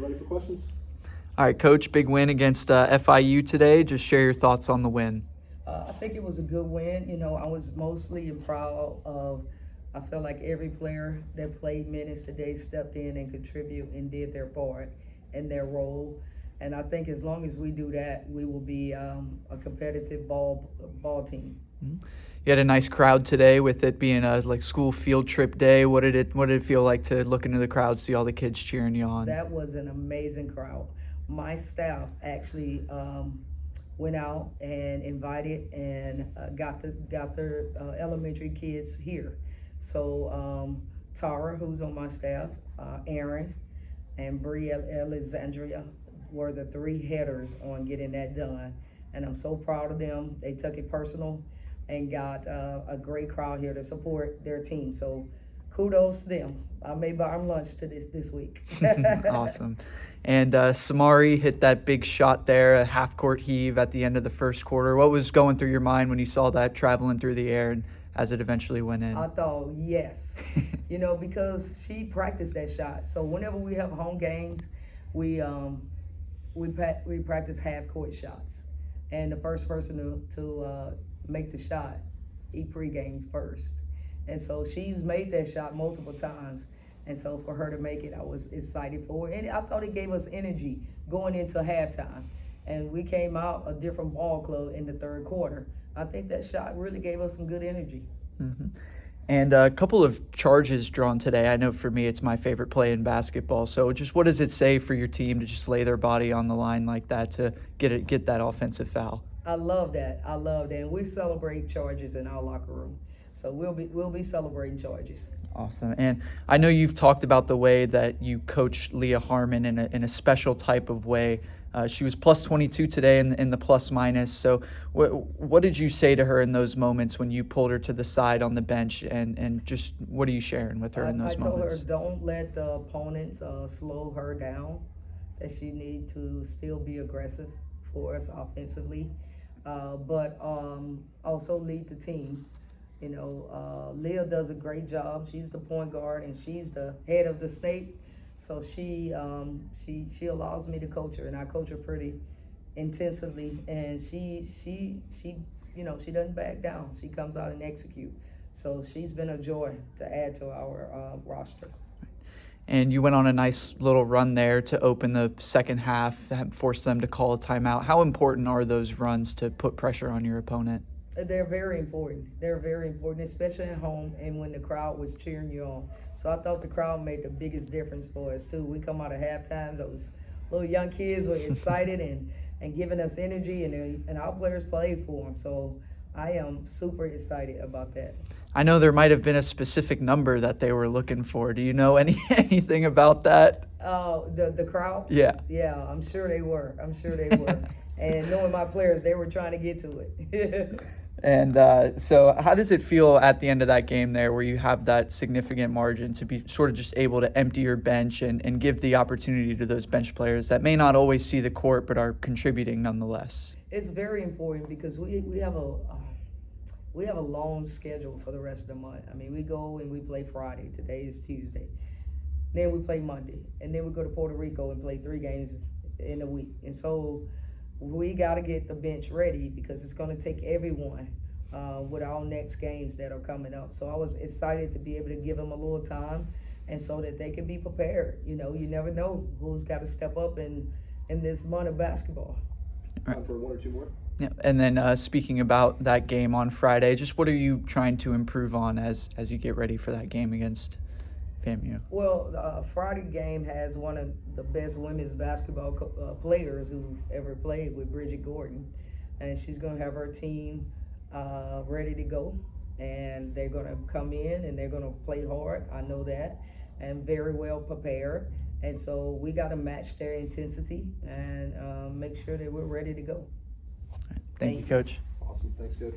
ready for questions? All right, Coach, big win against FIU today. Just share your thoughts on the win. I think it was a good win. I was mostly proud of, I felt like every player that played minutes today stepped in and contributed and did their part and their role. And I think as long as we do that, we will be a competitive ball team. Mm-hmm. You had a nice crowd today with it being a school field trip day. What did it feel like to look into the crowd, see all the kids cheering you on? That was an amazing crowd. My staff actually went out and invited and got their elementary kids here. So Tara, who's on my staff, Aaron, and Bree Alexandria were the three headers on getting that done. And I'm so proud of them. They took it personal and got a great crowd here to support their team. So kudos to them. I may buy them lunch to this week. Awesome. And Samari hit that big shot there, a half-court heave at the end of the first quarter. What was going through your mind when you saw that traveling through the air and as it eventually went in? I thought, yes. Because she practiced that shot. So whenever we have home games, we practice half-court shots. And the first person to make the shot, he pre-games first. And so she's made that shot multiple times. And so for her to make it, I was excited for her. And I thought it gave us energy going into halftime. And we came out a different ball club in the third quarter. I think that shot really gave us some good energy. Mm-hmm. And a couple of charges drawn today. I know for me it's my favorite play in basketball. So just what does it say for your team to just lay their body on the line like that to get that offensive foul? I love that. And we celebrate charges in our locker room. So we'll be celebrating charges. Awesome. And I know you've talked about the way that you coach Leah Harmon in a special type of way. She was plus 22 today in the plus minus. So what did you say to her in those moments when you pulled her to the side on the bench and just what are you sharing with her in those moments? I told her don't let the opponents slow her down, that she need to still be aggressive for us offensively, but also lead the team. Leah does a great job. She's the point guard and she's the head of the state. So she allows me to coach her, and I coach her pretty intensively. And she doesn't back down. She comes out and execute. So she's been a joy to add to our roster. And you went on a nice little run there to open the second half, force them to call a timeout. How important are those runs to put pressure on your opponent? They're very important. Especially at home and when the crowd was cheering you on. So I thought the crowd made the biggest difference for us too. We come out of halftime, those little young kids were excited and giving us energy, and our players played for them. So I am super excited about that. I know there might have been a specific number that they were looking for. Do you know anything about that? The crowd? Yeah. Yeah, I'm sure they were. And knowing my players, they were trying to get to it. And so how does it feel at the end of that game there where you have that significant margin to be sort of just able to empty your bench and give the opportunity to those bench players that may not always see the court but are contributing nonetheless? It's very important because we have a long schedule for the rest of the month. I mean, we go and we play Friday. Today is Tuesday. Then we play Monday. And then we go to Puerto Rico and play 3 games in a week. And so we got to get the bench ready because it's going to take everyone with our next games that are coming up. So I was excited to be able to give them a little time and so that they can be prepared. You never know who's got to step up in this month of basketball. Time for 1 or 2 more. Yeah. And then speaking about that game on Friday, just what are you trying to improve on as you get ready for that game against FIU? Well, the Friday game has one of the best women's basketball players who've ever played with Bridget Gordon, and she's going to have her team ready to go, and they're going to come in and they're going to play hard. I know that, and very well prepared. And so we got to match their intensity and make sure that we're ready to go. Thank you, Coach. Awesome. Thanks, Coach.